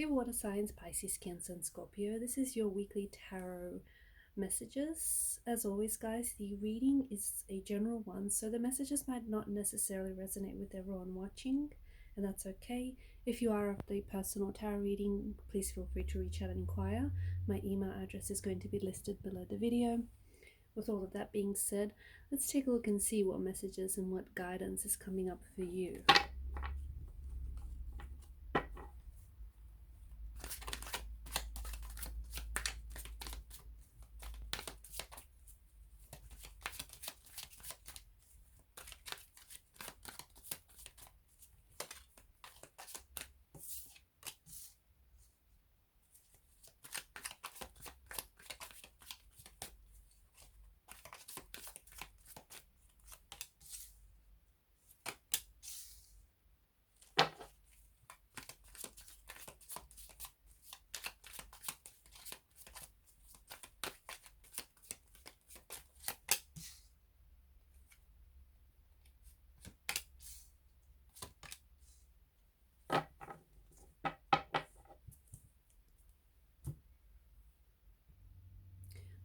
Hey water signs, Pisces, Cancer and Scorpio. This is your weekly tarot messages. As always guys, the reading is a general one, so the messages might not necessarily resonate with everyone watching, and that's okay. If you are after a personal tarot reading, please feel free to reach out and inquire. My email address is going to be listed below the video. With all of that being said, let's take a look and see what messages and what guidance is coming up for you.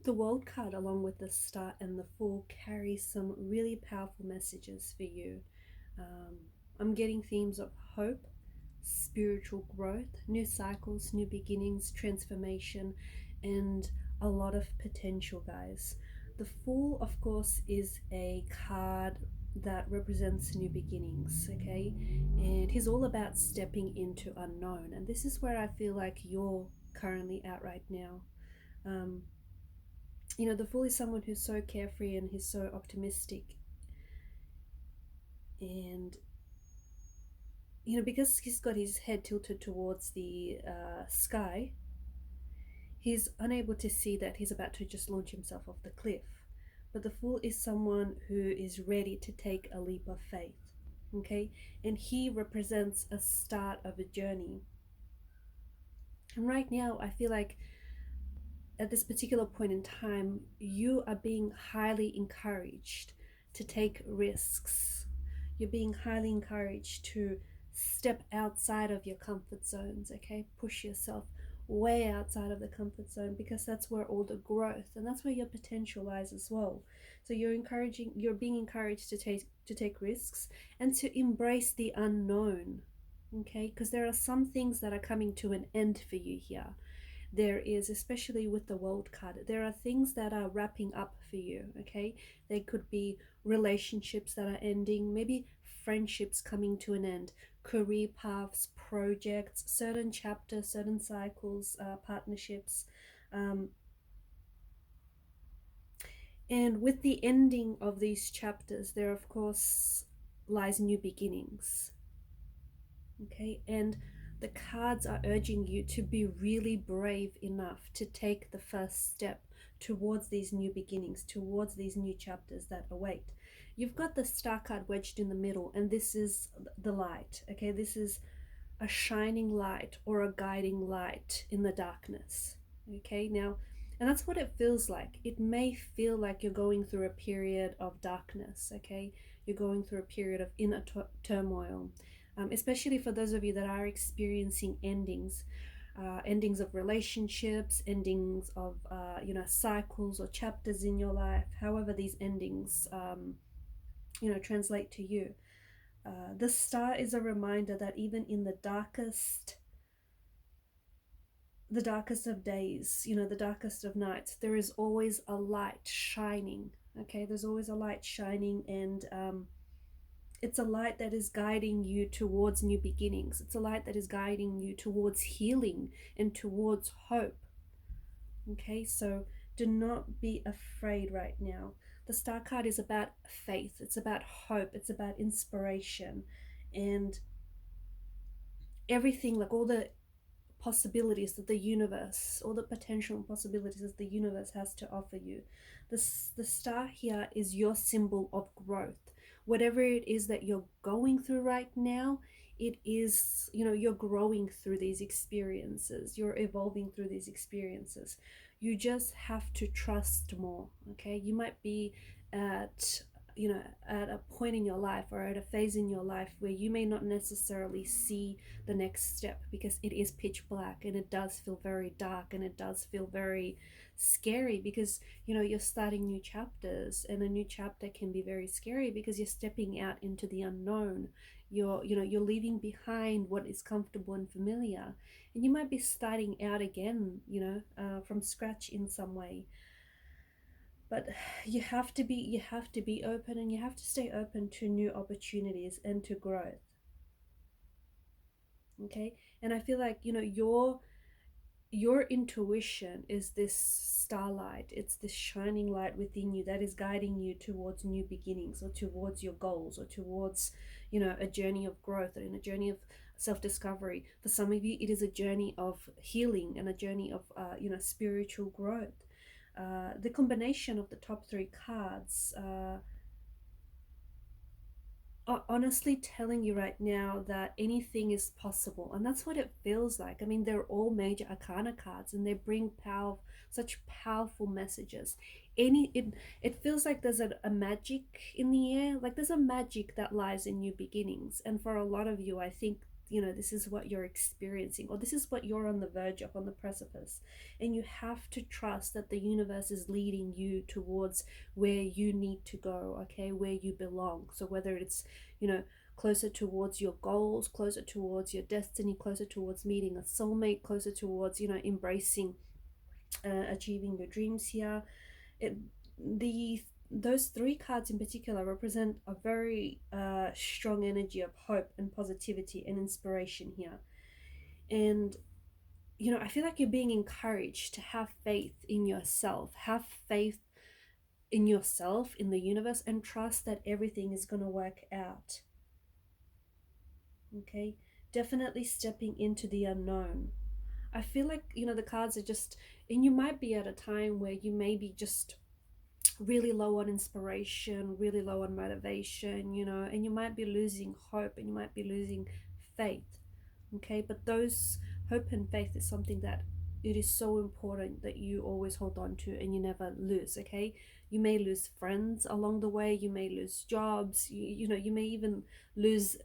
The World card, along with the Star and the Fool, carries some really powerful messages for you. I'm getting themes of hope, spiritual growth, new cycles, new beginnings, transformation, and a lot of potential, guys. The Fool, of course, is a card that represents new beginnings, okay? And he's all about stepping into unknown. And this is where I feel like you're currently at right now. You know, the Fool is someone who's so carefree and he's so optimistic. And, you know, because he's got his head tilted towards the sky, he's unable to see that he's about to just launch himself off the cliff. But the Fool is someone who is ready to take a leap of faith, okay? And he represents a start of a journey. And right now, I feel like at this particular point in time, you are being highly encouraged to take risks. You're being highly encouraged to step outside of your comfort zones, okay? Push yourself way outside of the comfort zone, because that's where all the growth and that's where your potential lies as well. So you're being encouraged to take risks and to embrace the unknown, okay? Because there are some things that are coming to an end for you here. There is, especially with the World card, there are things that are wrapping up for you, okay? They could be relationships that are ending, maybe friendships coming to an end, career paths, projects, certain chapters, certain cycles, partnerships. And with the ending of these chapters, there of course lies new beginnings, okay? And the cards are urging you to be really brave enough to take the first step towards these new beginnings, towards these new chapters that await. You've got the Star card wedged in the middle, and this is the light, okay? This is a shining light or a guiding light in the darkness, okay? Now, and that's what it feels like. It may feel like you're going through a period of darkness, okay? You're going through a period of inner turmoil. Especially for those of you that are experiencing endings of relationships, endings of you know, cycles or chapters in your life, however these endings you know, translate to you. The Star is a reminder that even in the darkest of days, you know, the darkest of nights, there is always a light shining, okay? There's always a light shining, and it's a light that is guiding you towards new beginnings. It's a light that is guiding you towards healing and towards hope. Okay, so do not be afraid right now. The Star card is about faith. It's about hope. It's about inspiration. And everything, like all the possibilities that the universe, all the potential possibilities that the universe has to offer you. The star here is your symbol of growth. Whatever it is that you're going through right now, it is, you know, you're growing through these experiences. You're evolving through these experiences. You just have to trust more, okay? You might be at you know, at a point in your life or at a phase in your life where you may not necessarily see the next step, because it is pitch black and it does feel very dark and it does feel very scary, because you're starting new chapters, and a new chapter can be very scary because you're stepping out into the unknown. You're leaving behind what is comfortable and familiar, and you might be starting out again, from scratch in some way. But you have to be open, and you have to stay open to new opportunities and to growth. Okay, and I feel like your intuition is this starlight. It's this shining light within you that is guiding you towards new beginnings, or towards your goals, or towards a journey of growth, and a journey of self-discovery. For some of you, it is a journey of healing and a journey of spiritual growth. The combination of the top three cards are honestly telling you right now that anything is possible, and that's what it feels like. I mean, they're all major arcana cards, and they bring such powerful messages. It feels like there's a magic in the air, like there's a magic that lies in new beginnings. And for a lot of you, I think this is what you're experiencing, or this is what you're on the verge of, on the precipice. And you have to trust that the universe is leading you towards where you need to go, okay, where you belong. So whether it's closer towards your goals, closer towards your destiny, closer towards meeting a soulmate, closer towards embracing achieving your dreams here. Those three cards in particular represent a very strong energy of hope and positivity and inspiration here. And I feel like you're being encouraged to have faith in yourself, have faith in yourself, in the universe, and trust that everything is going to work out. Okay, definitely stepping into the unknown. I feel like the cards are just, and you might be at a time where you may be just really low on inspiration, really low on motivation, and you might be losing hope, and you might be losing faith. Okay, but those hope and faith is something that it is so important that you always hold on to, and you never lose. Okay, you may lose friends along the way, you may lose jobs, you may even lose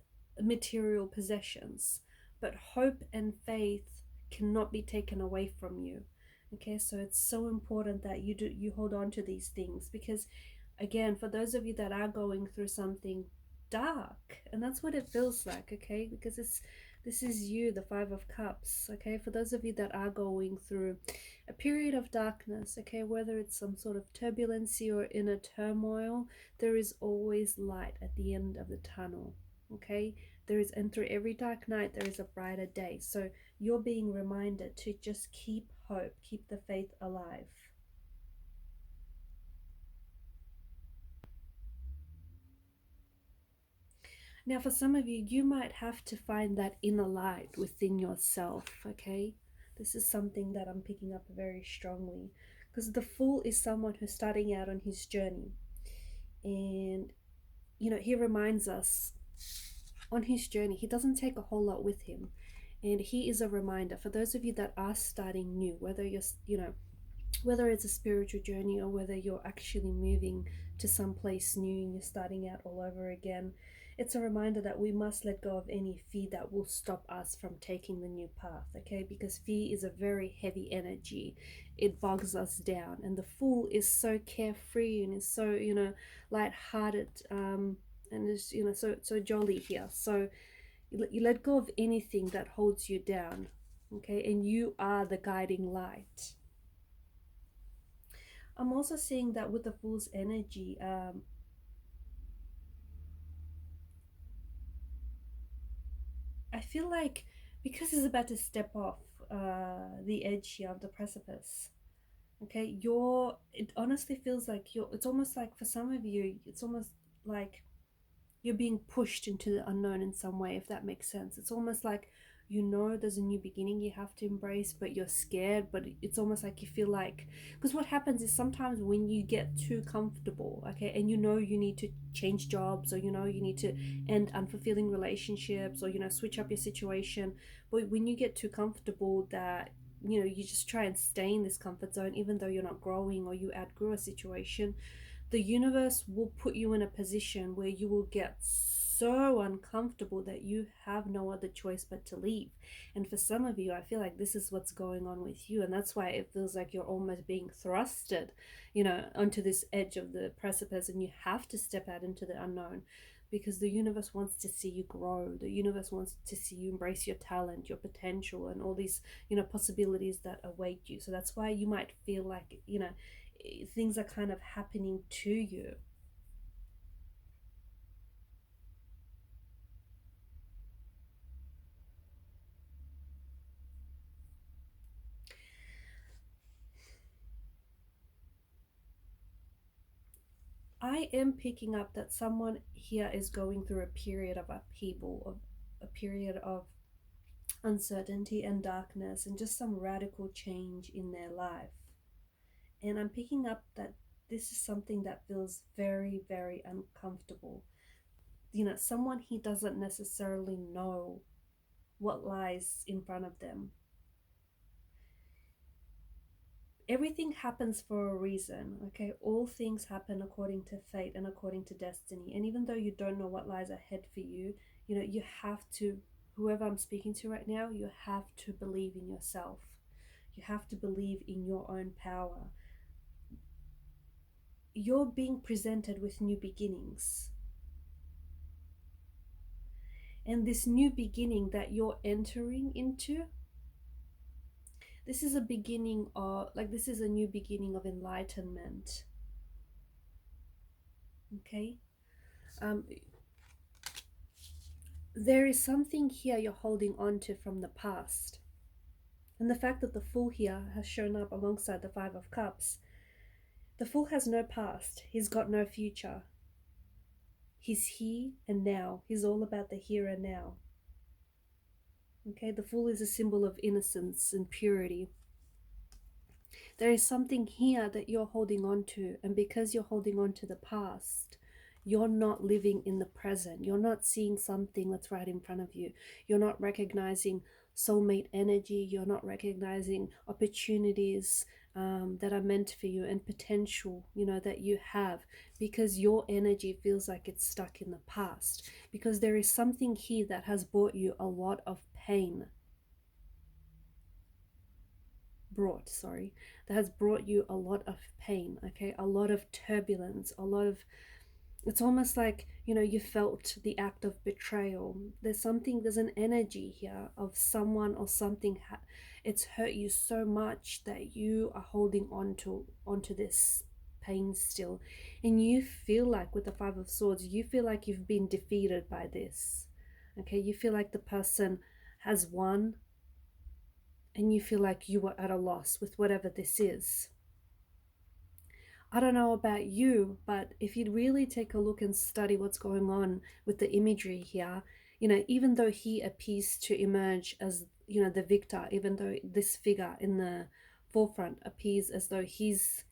material possessions, but hope and faith cannot be taken away from you. Okay, so it's so important that you hold on to these things, because again, for those of you that are going through something dark, and that's what it feels like, okay, because this is you, the Five of Cups. Okay, for those of you that are going through a period of darkness, okay, whether it's some sort of turbulency or inner turmoil, there is always light at the end of the tunnel. Okay, and through every dark night there is a brighter day. So you're being reminded to just keep hope, keep the faith alive. Now, for some of you, you might have to find that inner light within yourself, okay? This is something that I'm picking up very strongly, because the Fool is someone who's starting out on his journey. And, he reminds us on his journey, he doesn't take a whole lot with him. And he is a reminder for those of you that are starting new, whether you're, whether it's a spiritual journey, or whether you're actually moving to some place new and you're starting out all over again. It's a reminder that we must let go of any fear that will stop us from taking the new path, okay? Because fear is a very heavy energy. It bogs us down. And the Fool is so carefree and is so, lighthearted, and is, so jolly here. So you let go of anything that holds you down, okay? And you are the guiding light. I'm also seeing that with the Fool's energy, I feel like because he's about to step off the edge here of the precipice, okay, it honestly feels like it's almost like for some of you, it's almost like you're being pushed into the unknown in some way, if that makes sense. It's almost like there's a new beginning you have to embrace, but you're scared. But it's almost like you feel like, because what happens is sometimes when you get too comfortable, okay, and you need to change jobs, or you need to end unfulfilling relationships, or switch up your situation, but when you get too comfortable, that you just try and stay in this comfort zone even though you're not growing, or you outgrew a situation, the universe will put you in a position where you will get so uncomfortable that you have no other choice but to leave. And for some of you, I feel like this is what's going on with you, and that's why it feels like you're almost being thrusted, you know, onto this edge of the precipice, and you have to step out into the unknown, because the universe wants to see you grow. The universe wants to see you embrace your talent, your potential, and all these, you know, possibilities that await you. So that's why you might feel like, you know, things are kind of happening to you. I am picking up that someone here is going through a period of upheaval, of a period of uncertainty and darkness, and just some radical change in their life. And I'm picking up that this is something that feels very, very uncomfortable. You know, someone he doesn't necessarily know what lies in front of them. Everything happens for a reason, okay? All things happen according to fate and according to destiny. And even though you don't know what lies ahead for you, you know, you have to, whoever I'm speaking to right now, you have to believe in yourself. You have to believe in your own power. You're being presented with new beginnings. And this new beginning that you're entering into, this is a beginning of, like, this is a new beginning of enlightenment. Okay? There is something here you're holding on to from the past. And the fact that the Fool here has shown up alongside the Five of Cups, the Fool has no past. He's got no future. He's here and now. He's all about the here and now. Okay, the Fool is a symbol of innocence and purity. There is something here that you're holding on to, and because you're holding on to the past, you're not living in the present. You're not seeing something that's right in front of you. You're not recognizing soulmate energy. You're not recognizing opportunities that are meant for you, and potential, you know, that you have, because your energy feels like it's stuck in the past, because there is something here that has brought you a lot of pain. That has brought you a lot of pain, okay, a lot of turbulence, a lot of, it's almost like, you know, you felt the act of betrayal. There's an energy here of someone or something, it's hurt you so much that you are holding onto this pain still. And you feel like, with the Five of Swords, you feel like you've been defeated by this, okay? You feel like the person has won, and you feel like you were at a loss with whatever this is. I don't know about you, but if you'd really take a look and study what's going on with the imagery here, you know, even though he appears to emerge as, you know, the victor, even though this figure in the forefront appears as though he's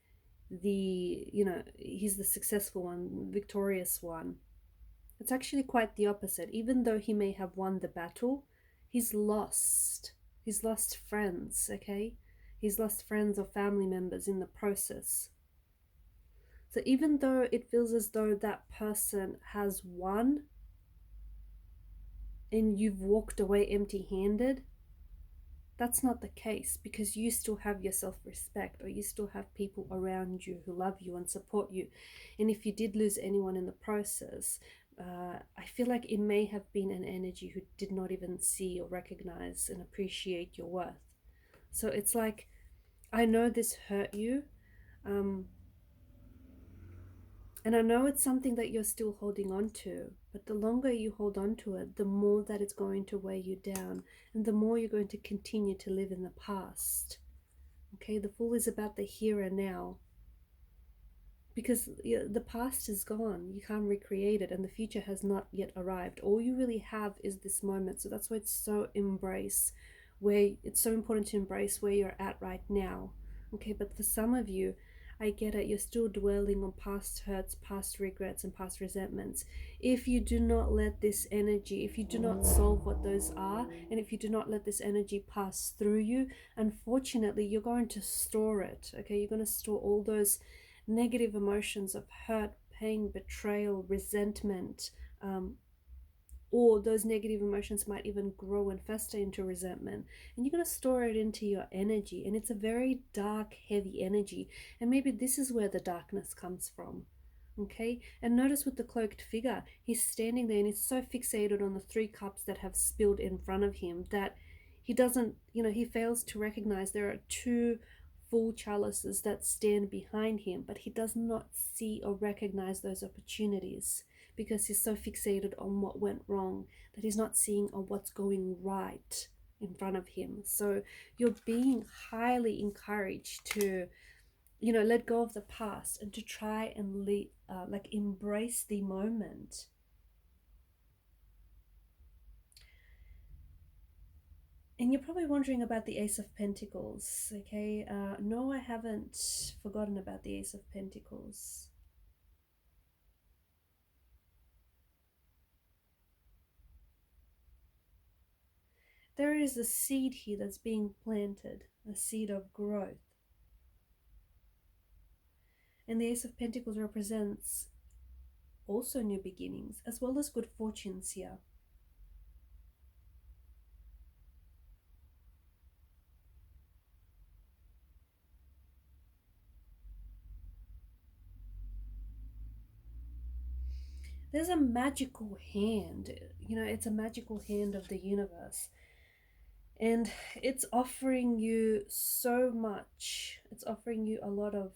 the, you know, he's the successful one, victorious one, it's actually quite the opposite. Even though he may have won the battle, he's lost. He's lost friends, okay? He's lost friends or family members in the process. So even though it feels as though that person has won and you've walked away empty-handed, that's not the case, because you still have your self-respect, or you still have people around you who love you and support you. And if you did lose anyone in the process, I feel like it may have been an energy who did not even see or recognize and appreciate your worth. So it's like, I know this hurt you, and I know it's something that you're still holding on to, but the longer you hold on to it, the more that it's going to weigh you down, and the more you're going to continue to live in the past. Okay, the Fool is about the here and now, because the past is gone. You can't recreate it, and the future has not yet arrived. All you really have is this moment. So that's why it's so important to embrace where you're at right now. Okay, but for some of you, I get it, you're still dwelling on past hurts, past regrets, and past resentments. If you do not let this energy, if you do not solve what those are, and if you do not let this energy pass through you, unfortunately, you're going to store it, okay? You're going to store all those negative emotions of hurt, pain, betrayal, resentment, or those negative emotions might even grow and fester into resentment, and you're going to store it into your energy, and it's a very dark, heavy energy, and maybe this is where the darkness comes from. Okay, and notice with the cloaked figure, he's standing there and he's so fixated on the 3 cups that have spilled in front of him that he doesn't, he fails to recognize there are 2 full chalices that stand behind him, but he does not see or recognize those opportunities because he's so fixated on what went wrong that he's not seeing what's going right in front of him. So you're being highly encouraged to, let go of the past and to try and embrace the moment. And you're probably wondering about the Ace of Pentacles, okay? No, I haven't forgotten about the Ace of Pentacles. There is a seed here that's being planted, a seed of growth. And the Ace of Pentacles represents also new beginnings, as well as good fortunes here. There's a magical hand, it's a magical hand of the universe. And it's offering you so much. It's offering you a lot of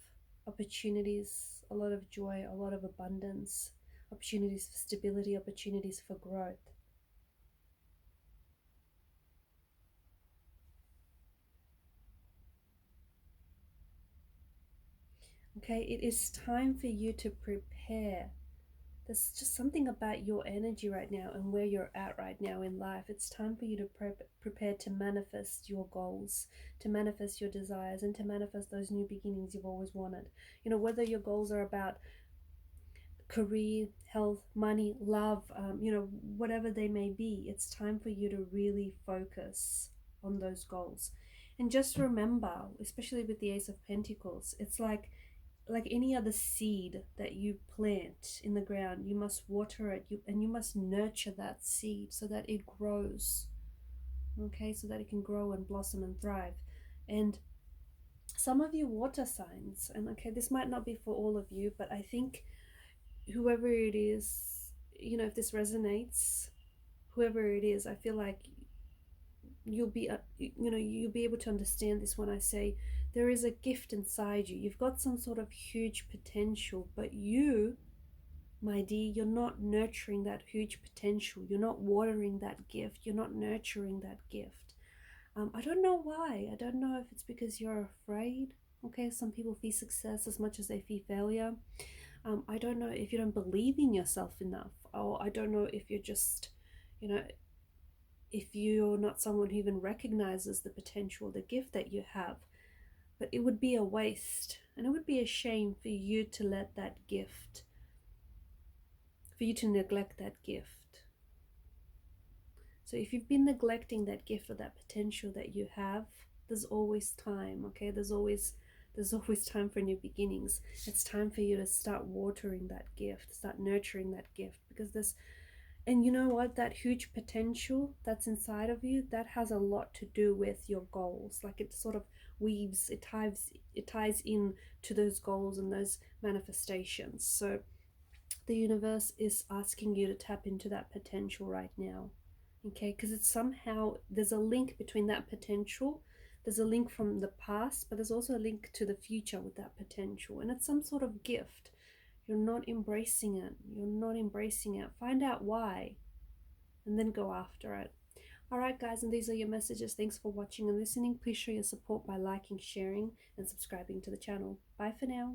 opportunities, a lot of joy, a lot of abundance, opportunities for stability, opportunities for growth. Okay, it is time for you to prepare. There's just something about your energy right now and where you're at right now in life. It's time for you to prepare to manifest your goals, to manifest your desires, and to manifest those new beginnings you've always wanted. Whether your goals are about career, health, money, love, whatever they may be, it's time for you to really focus on those goals. And just remember, especially with the Ace of Pentacles, it's like any other seed that you plant in the ground, you must water it, and you must nurture that seed so that it grows, okay, so that it can grow and blossom and thrive. And some of you water signs, and okay, this might not be for all of you, but I think whoever it is, if this resonates, whoever it is, I feel like you'll be you'll be able to understand this when I say there is a gift inside you. You've got some sort of huge potential, but you, my dear, you're not nurturing that huge potential. You're not watering that gift. You're not nurturing that gift. I don't know why. I don't know if it's because you're afraid. Okay, some people fear success as much as they fear failure. I don't know if you don't believe in yourself enough, or I don't know if you're just, you know, if you're not someone who even recognizes the potential, the gift that you have. But it would be a waste, and it would be a shame for you to let that gift, for you to neglect that gift. So if you've been neglecting that gift or that potential that you have, there's always time, okay? There's always time for new beginnings. It's time for you to start watering that gift, start nurturing that gift, because and you know what, that huge potential that's inside of you, that has a lot to do with your goals. Like it sort of weaves, it ties in to those goals and those manifestations. So the universe is asking you to tap into that potential right now, okay? Because it's somehow, there's a link between that potential. There's a link from the past, but there's also a link to the future with that potential, and it's some sort of gift. You're not embracing it. You're not embracing it. Find out why, and then go after it. Alright guys, and these are your messages. Thanks for watching and listening. Please show your support by liking, sharing, and subscribing to the channel. Bye for now.